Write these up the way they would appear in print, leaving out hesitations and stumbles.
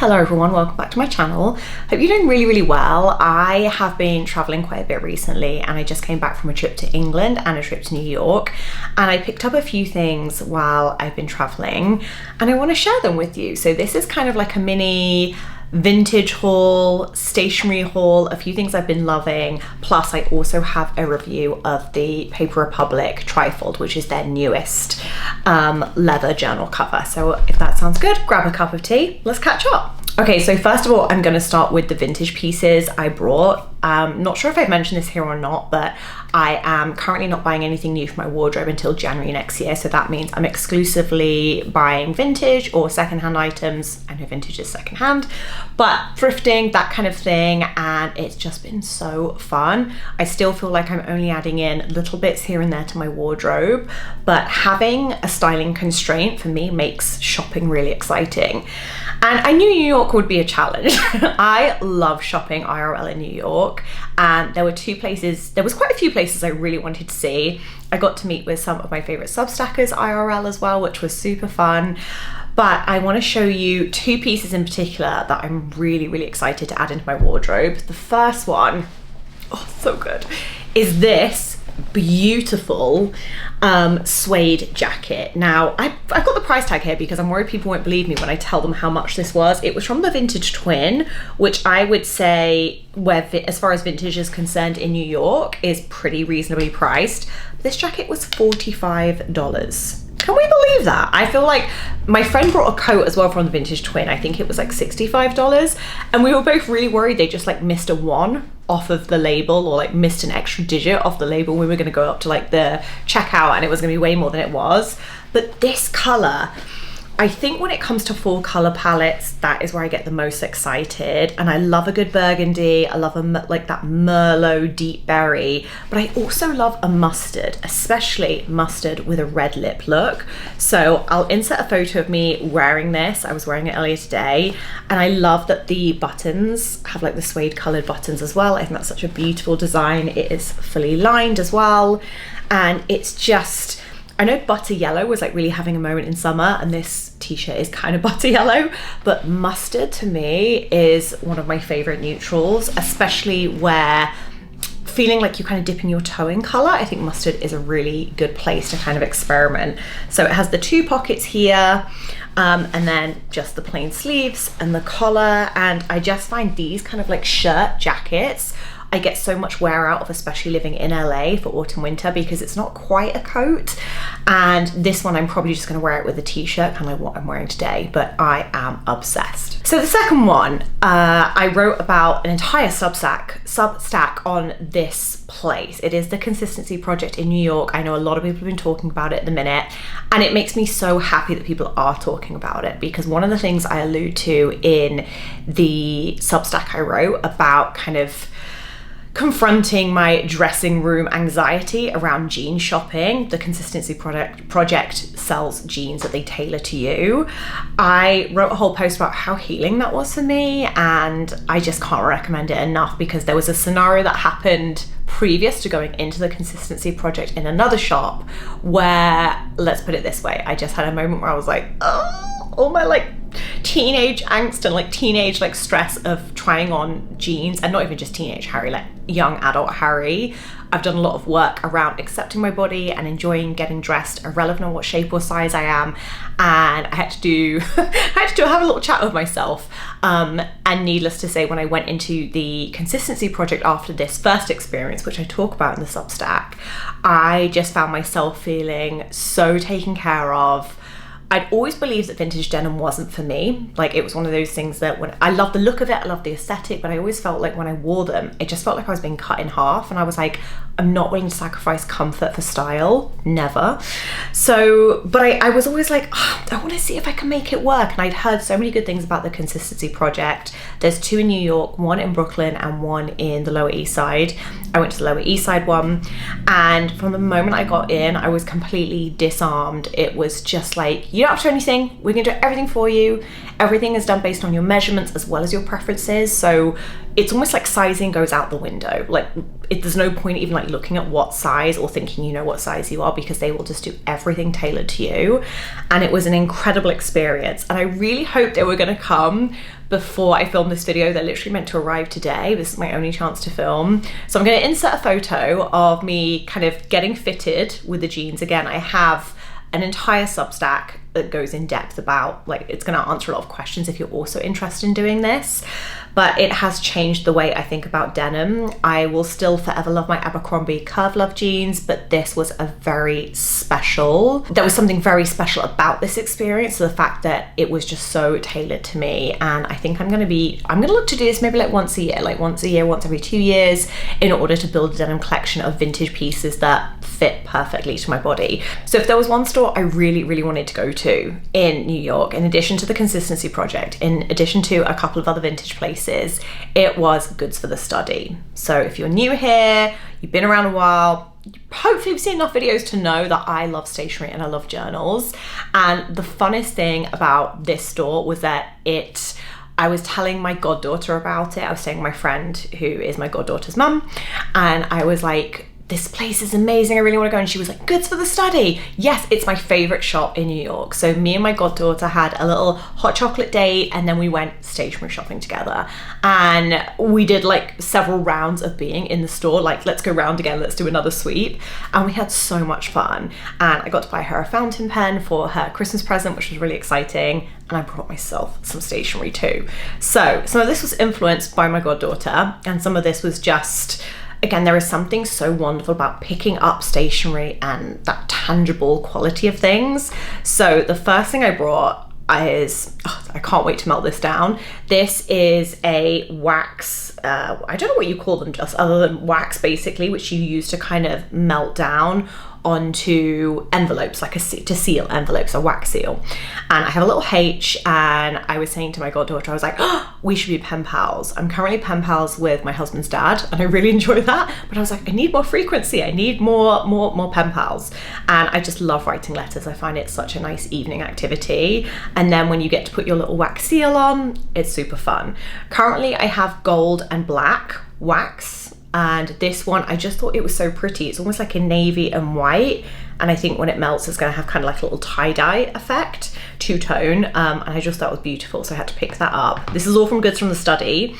Hello everyone, welcome back to my channel. Hope you're doing really well. I have been traveling quite a bit recently and I just came back from a trip to England and a trip to New York, and I picked up a few things while I've been traveling and I want to share them with you. So this is kind of like a mini vintage haul, stationery haul, a few things I've been loving, plus I also have a review of the Paper Republic Trifold, which is their newest leather journal cover. So if that sounds good, grab a cup of tea, let's catch up. Okay, so first of all, I'm going to start with the vintage pieces I brought. Not sure if I've mentioned this here or not, but I am currently not buying anything new for my wardrobe until January next year. So that means I'm exclusively buying vintage or secondhand items. I know vintage is secondhand, but thrifting, that kind of thing. And it's just been so fun. I still feel like I'm only adding in little bits here and there to my wardrobe, but having a styling constraint for me makes shopping really exciting. And I knew New York would be a challenge. I love shopping IRL in New York, and there was quite a few places I really wanted to see. I got to meet with some of my favorite Substackers IRL as well, which was super fun. But I want to show you two pieces in particular that I'm really excited to add into my wardrobe. The first one, oh, so good, is this beautiful suede jacket. Now I've got the price tag here because I'm worried people won't believe me when I tell them how much this was. It was from the Vintage Twin, which I would say, as far as vintage is concerned in New York, is pretty reasonably priced. This jacket was $45. Can we believe that? I feel like my friend brought a coat as well from the Vintage Twin. I think it was like $65, and we were both really worried they just like missed a one off of the label, or like missed an extra digit off the label. We were going to go up to like the checkout and it was going to be way more than it was. But this color, I think when it comes to full color palettes, that is where I get the most excited. And I love a good burgundy. I love like that Merlot deep berry, but I also love a mustard, especially mustard with a red lip look. So I'll insert a photo of me wearing this. I was wearing it earlier today, and I love that the buttons have like the suede colored buttons as well. I think that's such a beautiful design. It is fully lined as well, and it's just, I know butter yellow was like really having a moment in summer, and this t-shirt is kind of butter yellow, but mustard to me is one of my favorite neutrals, especially where feeling like you're kind of dipping your toe in color. I think mustard is a really good place to kind of experiment. So it has the two pockets here, and then just the plain sleeves and the collar. And I just find these kind of like shirt jackets I get so much wear out of, especially living in LA for autumn winter, because it's not quite a coat. And this one I'm probably just going to wear it with a t-shirt, kind of like what I'm wearing today, but I am obsessed. So the second one, I wrote about an entire Substack on this place. It is the Consistency Project in New York. I know a lot of people have been talking about it at the minute, and it makes me so happy that people are talking about it, because one of the things I allude to in the Substack I wrote about kind of confronting my dressing room anxiety around jean shopping. The Consistency Project sells jeans that they tailor to you. I wrote a whole post about how healing that was for me, and I just can't recommend it enough, because there was a scenario that happened previous to going into the Consistency Project in another shop where, let's put it this way, I just had a moment where I was like, oh, all my like teenage angst and like teenage like stress of trying on jeans, and not even just teenage Harry, like young adult Harry. I've done a lot of work around accepting my body and enjoying getting dressed, irrelevant of what shape or size I am, and I had to have a little chat with myself. And needless to say, when I went into the Consistency Project after this first experience, which I talk about in the Substack, I just found myself feeling so taken care of. I'd always believed that vintage denim wasn't for me. Like, it was one of those things that when I love the look of it, I love the aesthetic, but I always felt like when I wore them, it just felt like I was being cut in half. And I was like, I'm not willing to sacrifice comfort for style, never. So, but I was always like, oh, I want to see if I can make it work. And I'd heard so many good things about the Consistency Project. There's two in New York, one in Brooklyn and one in the Lower East Side. I went to the Lower East Side one, and from the moment I got in, I was completely disarmed. It was just like, You don't have to do anything. We're gonna do everything for you. Everything is done based on your measurements as well as your preferences. So it's almost like sizing goes out the window. Like there's no point even like looking at what size or thinking you know what size you are, because they will just do everything tailored to you. And it was an incredible experience. And I really hoped they were gonna come before I filmed this video. They're literally meant to arrive today. This is my only chance to film. So I'm gonna insert a photo of me kind of getting fitted with the jeans. Again, I have an entire Substack that goes in depth about, like, it's going to answer a lot of questions if you're also interested in doing this, but it has changed the way I think about denim. I will still forever love my Abercrombie Curve Love jeans, but this was a very special, there was something very special about this experience. So the fact that it was just so tailored to me, and I think I'm gonna look to do this maybe like once a year, once every 2 years, in order to build a denim collection of vintage pieces that fit perfectly to my body. So if there was one store I really, really wanted to go to in New York, in addition to the Consistency Project, in addition to a couple of other vintage places, it was Goods for the Study. So if you're new here, you've been around a while, hopefully you've seen enough videos to know that I love stationery and I love journals. And the funnest thing about this store was that I was telling my goddaughter about it. I was staying with my friend who is my goddaughter's mum, and I was like, this place is amazing, I really want to go. And she was like, Goods for the Study. Yes, it's my favorite shop in New York. So me and my goddaughter had a little hot chocolate date, and then we went stationery shopping together. And we did like several rounds of being in the store, like, let's go round again, let's do another sweep. And we had so much fun. And I got to buy her a fountain pen for her Christmas present, which was really exciting. And I brought myself some stationery too. So some of this was influenced by my goddaughter, and some of this was just, again, there is something so wonderful about picking up stationery and that tangible quality of things. So the first thing I brought is, I can't wait to melt this down. This is a wax, I don't know what you call them just other than wax basically, which you use to kind of melt down onto envelopes, like to seal envelopes, a wax seal. And I have a little H, and I was saying to my goddaughter, I was like, oh, we should be pen pals. I'm currently pen pals with my husband's dad, and I really enjoy that, but I was like, I need more frequency, I need more pen pals. And I just love writing letters. I find it such a nice evening activity. And then when you get to put your little wax seal on, it's super fun. Currently I have gold and black wax, and this one, I just thought it was so pretty. It's almost like a navy and white, and I think when it melts it's going to have kind of like a little tie-dye effect, two-tone, and I just thought it was beautiful, so I had to pick that up. This is all from Goods from the Study.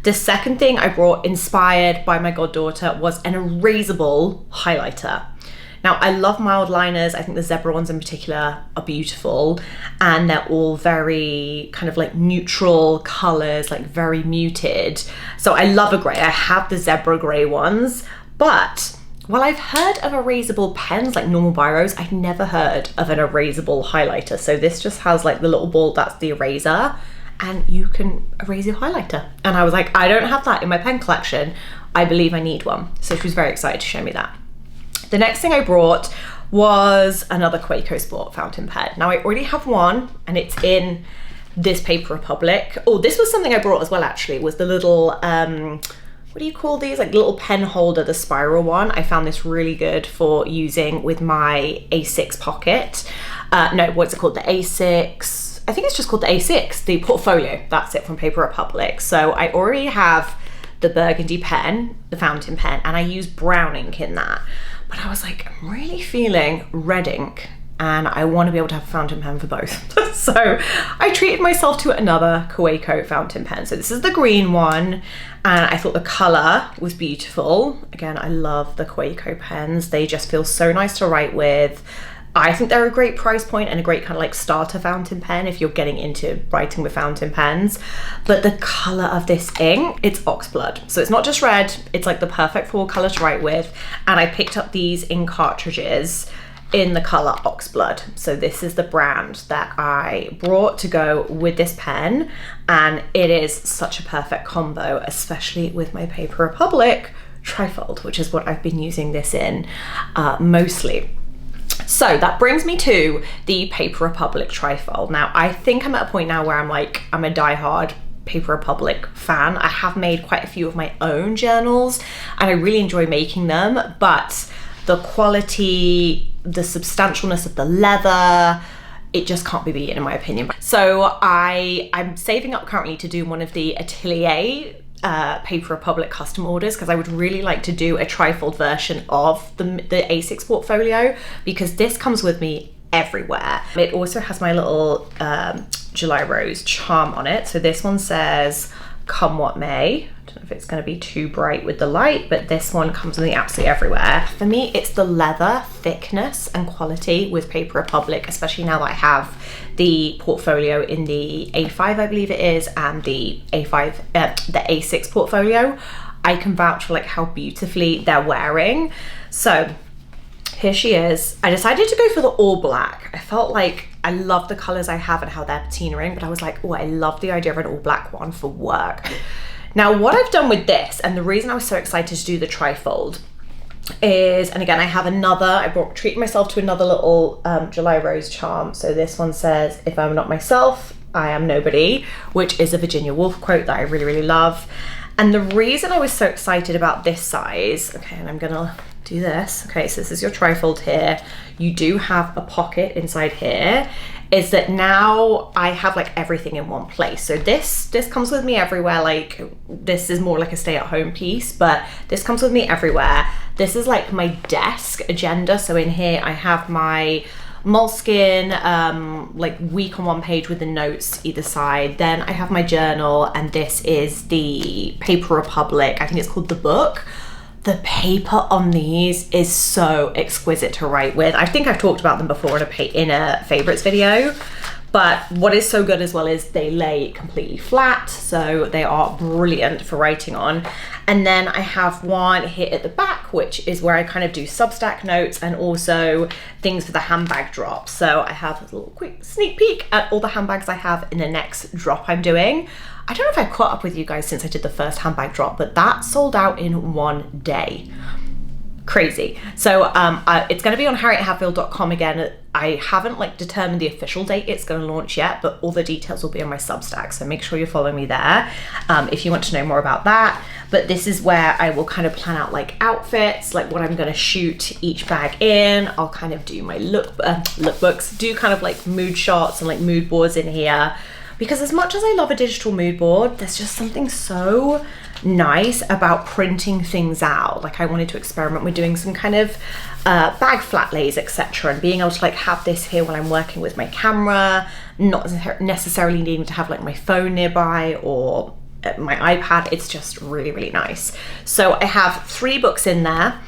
The second thing I brought, inspired by my goddaughter, was an erasable highlighter. Now, I love mild liners. I think the zebra ones in particular are beautiful, and they're all very kind of like neutral colors, like very muted. So I love a gray. I have the zebra gray ones, but while I've heard of erasable pens, like normal biros, I've never heard of an erasable highlighter. So this just has like the little ball, that's the eraser, and you can erase your highlighter. And I was like, I don't have that in my pen collection. I believe I need one. So she was very excited to show me that. The next thing I brought was another Quaco Sport fountain pen. Now I already have one, and it's in this Paper Republic. Oh, this was something I brought as well actually, was the little, what do you call these? Like little pen holder, the spiral one. I found this really good for using with my A6 pocket. No, what's it called? The A6, I think it's just called the A6, the portfolio. That's it, from Paper Republic. So I already have the burgundy pen, the fountain pen, and I use brown ink in that. But I was like, I'm really feeling red ink, and I want to be able to have a fountain pen for both. So I treated myself to another Quaco fountain pen. So this is the green one, and I thought the color was beautiful. Again, I love the Quaco pens. They just feel so nice to write with. I think they're a great price point and a great kind of like starter fountain pen if you're getting into writing with fountain pens. But the color of this ink, it's oxblood. So it's not just red, it's like the perfect fall color to write with. And I picked up these ink cartridges in the color oxblood. So this is the brand that I brought to go with this pen. And it is such a perfect combo, especially with my Paper Republic Trifold, which is what I've been using this in mostly. So that brings me to the Paper Republic Trifold. Now, I think I'm at a point now where I'm a diehard Paper Republic fan. I have made quite a few of my own journals, and I really enjoy making them, but the quality, the substantialness of the leather, it just can't be beaten in my opinion. So I'm saving up currently to do one of the Atelier Paper Republic custom orders, because I would really like to do a trifold version of the A6 portfolio, because this comes with me everywhere. It also has my little July Rose charm on it. So this one says, come what may. I don't know if it's going to be too bright with the light, but this one comes with me absolutely everywhere. For me, it's the leather thickness and quality with Paper Republic, especially now that I have the portfolio in the A5, I believe it is, and the A5, the A6 portfolio. I can vouch for like how beautifully they're wearing. So here she is. I decided to go for the all black. I felt like I love the colors I have and how they're patinaing, but I was like, oh, I love the idea of an all black one for work. Now, what I've done with this, and the reason I was so excited to do the trifold is, and again, I have another, treated myself to another little July Rose charm. So this one says, if I'm not myself, I am nobody, which is a Virginia Woolf quote that I really, really love. And the reason I was so excited about this size, okay, and I'm gonna do this. Okay, so this is your trifold here. You do have a pocket inside here, is that now I have like everything in one place. So this comes with me everywhere. Like this is more like a stay-at-home piece, but this comes with me everywhere. This is like my desk agenda. So in here I have my Moleskine like week on one page with the notes either side. Then I have my journal, and this is the Paper Republic, I think it's called The Book. The paper on these is so exquisite to write with. I think I've talked about them before in a favorites video, but what is so good as well is they lay completely flat, so they are brilliant for writing on. And then I have one here at the back, which is where I kind of do Substack notes and also things for the handbag drop. So I have a little quick sneak peek at all the handbags I have in the next drop I'm doing. I don't know if I've caught up with you guys since I did the first handbag drop, but that sold out in one day. Crazy. So it's going to be on harriethatfield.com again. I haven't like determined the official date it's going to launch yet, but all the details will be on my Substack, so make sure you're following me there if you want to know more about that. But this is where I will kind of plan out like outfits, like what I'm going to shoot each bag in. I'll kind of do my lookbooks, do kind of like mood shots and like mood boards in here. Because as much as I love a digital mood board, there's just something so nice about printing things out. Like I wanted to experiment with doing some kind of bag flat lays, etc., and being able to like have this here when I'm working with my camera, not necessarily needing to have like my phone nearby or my iPad. It's just really, really nice. So I have 3 books in there.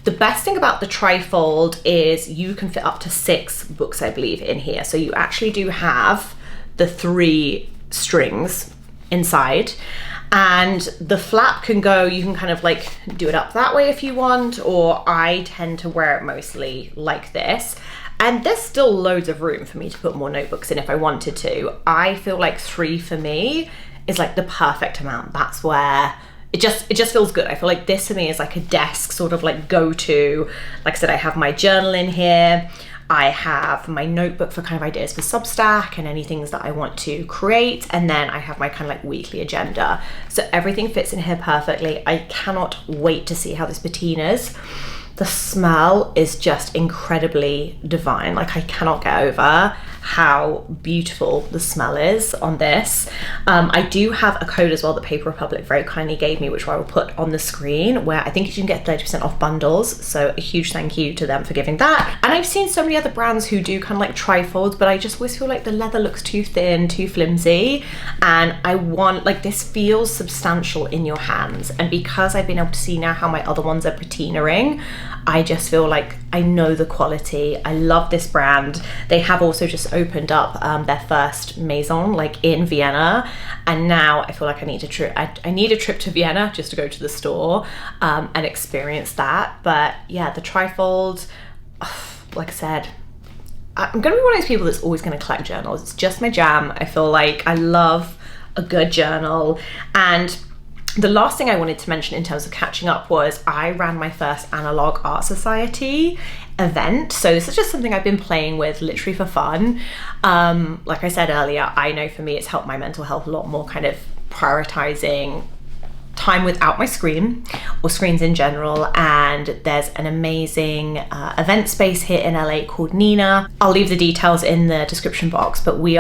The best thing about the trifold is you can fit up to 6 books, I believe, in here. So you actually do have the 3 strings inside, and the flap can go, you can kind of like do it up that way if you want, or I tend to wear it mostly like this. And there's still loads of room for me to put more notebooks in if I wanted to. I feel like 3 for me is like the perfect amount. That's where it just feels good. I feel like this for me is like a desk sort of like go-to. Like I said, I have my journal in here. I have my notebook for kind of ideas for Substack and any things that I want to create. And then I have my kind of like weekly agenda. So everything fits in here perfectly. I cannot wait to see how this patinas. The smell is just incredibly divine. Like I cannot get over how beautiful the smell is on this. I do have a code as well that Paper Republic very kindly gave me, which I will put on the screen, where I think you can get 30% off bundles. So a huge thank you to them for giving that. And I've seen so many other brands who do kind of like trifolds, but I just always feel like the leather looks too thin, too flimsy. And I want, like, this feels substantial in your hands. And because I've been able to see now how my other ones are patinaing, I just feel like I know the quality. I love this brand. They have also just opened up their first maison, like in Vienna, and now I feel like I need a trip to Vienna just to go to the store and experience that. But yeah, the trifold, like I said, I'm gonna be one of those people that's always gonna collect journals. It's just my jam. I feel like I love a good journal. And the last thing I wanted to mention in terms of catching up was I ran my first Analog Art Society event. So this is just something I've been playing with literally for fun. Like I said earlier, I know for me it's helped my mental health a lot more, kind of prioritizing time without my screen or screens in general, and there's an amazing event space here in LA called Nina. I'll leave the details in the description box, but we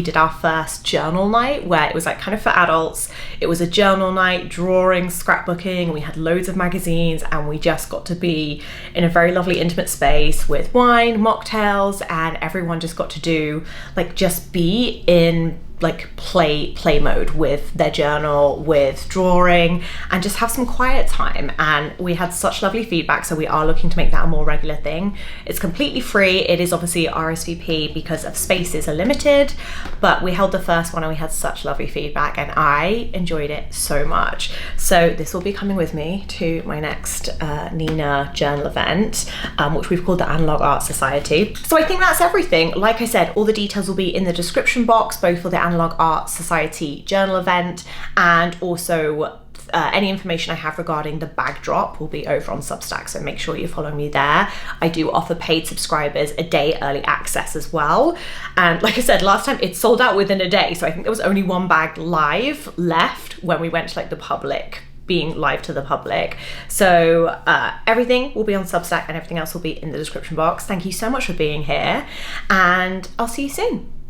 did our first journal night where it was like kind of for adults. It was a journal night, drawing, scrapbooking. We had loads of magazines, and we just got to be in a very lovely intimate space with wine, mocktails, and everyone just got to do like just be in like play mode with their journal, with drawing, and just have some quiet time. And we had such lovely feedback, so we are looking to make that a more regular thing. It's completely free. It is obviously RSVP because of spaces are limited, but we held the first one and we had such lovely feedback, and I enjoyed it so much. So this will be coming with me to my next Nina journal event, which we've called the Analog Art Society. So I think that's everything. Like I said, all the details will be in the description box, both for the Analog Art Society journal event, and also any information I have regarding the bag drop will be over on Substack, so make sure you follow me there. I do offer paid subscribers a day early access as well, and like I said last time, it sold out within a day, so I think there was only one bag live left when we went to like the public, being live to the public. So everything will be on Substack and everything else will be in the description box. Thank you so much for being here, and I'll see you soon.